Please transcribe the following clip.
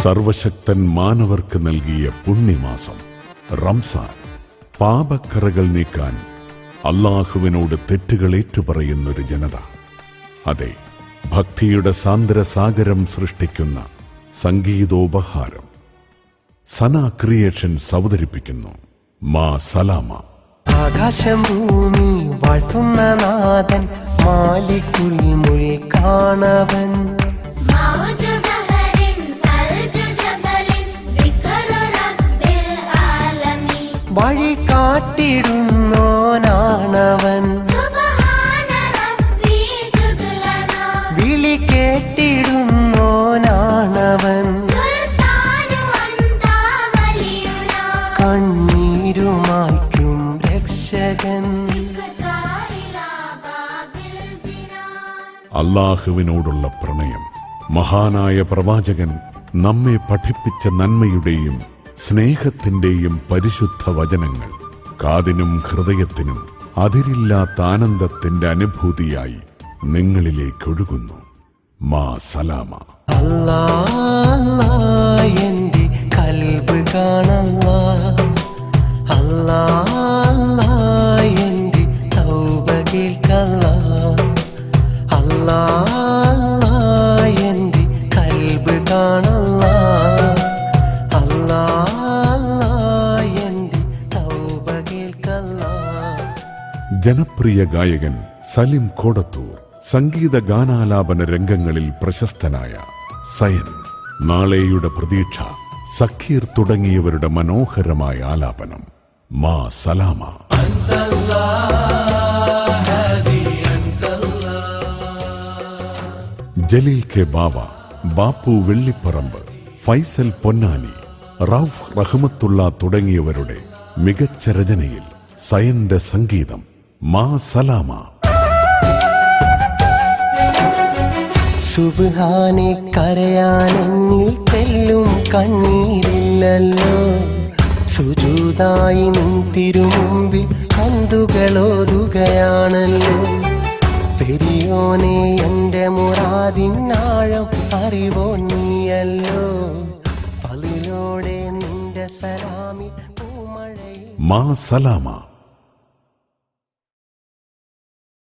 സർവശക്തൻ മാനവർക്ക് നൽകിയ പുണ്യമാസം റംസാൻ. പാപക്കറകൾ നീക്കാൻ അല്ലാഹുവിനോട് തെറ്റുകൾ ഏറ്റുപറയുന്നൊരു ജനത. അതെ, ഭക്തിയുടെ സാന്ദ്രസാഗരം സൃഷ്ടിക്കുന്ന സംഗീതോപഹാരം സന ക്രിയേഷൻസ് അവതരിപ്പിക്കുന്നു മാ സലാമ. ആകാശം ഭൂമി വാഴ്ത്തുന്ന നാഥൻ, മാലിക്കുൽ മുൽക്കാണവൻ, വഴി കാട്ടിടുന്നോനാണവൻ, വിളി കേട്ടിടുന്നോനാണവൻ, കണ്ണീരുമായ്ക്കും രക്ഷകൻ. അല്ലാഹുവിനോടുള്ള പ്രണയം. മഹാനായ പ്രവാചകൻ നമ്മെ പഠിപ്പിച്ച നന്മയുടെയും സ്നേഹത്തിന്റെയും പരിശുദ്ധ വചനങ്ങൾ കാതിനും ഹൃദയത്തിനും അതിരില്ലാത്ത ആനന്ദത്തിന്റെ അനുഭൂതിയായി നിങ്ങളിലേക്കൊഴുകുന്നു. മാ സലാമ. അല്ലാ എന്റെ കൽബ് കാണല്ലാ, അല്ലാ എന്റെ തൗബ കേൾക്കല്ലാ, അല്ലാ എന്റെ കൽബ് കാണല്ലാ, അല്ലാ എന്റെ തൗബ കേൾക്കല്ലാ. ജനപ്രിയ ഗായകൻ സലിം കോടത്തൂർ, സംഗീത ഗാനാലാപന രംഗങ്ങളിൽ പ്രശസ്തനായ സയൻ, നാളെയുടെ പ്രതീക്ഷ, സഖീർ തുടങ്ങിയവരുടെ മനോഹരമായ ആലാപനം മാ സലാമ. ജലീൽ കെ ബാവ, ബാപ്പു വെള്ളിപ്പറമ്പ്, ഫൈസൽ പൊന്നാനി, റൌഫ് റഹ്മത്തുള്ള തുടങ്ങിയവരുടെ മികച്ച രചനയിൽ സയന്റെ സംഗീതം മാ സലാമ. സുബ്ഹാനെ, കരയാനെന്നിൽ തെല്ലും കണ്ണീരില്ലല്ലോ, സുജൂദായി നിൻ തിരുമുമ്പിൽ ഹംദുകളോതുകയാണല്ലോ. പെരിയോനെ, എന്റെ മുറാദിനാഴം അറിവോ നീയല്ലോ, പതിലോടെ നിന്റെ സലാമിൽ പൂമഴയിൽ മാ സലാമ.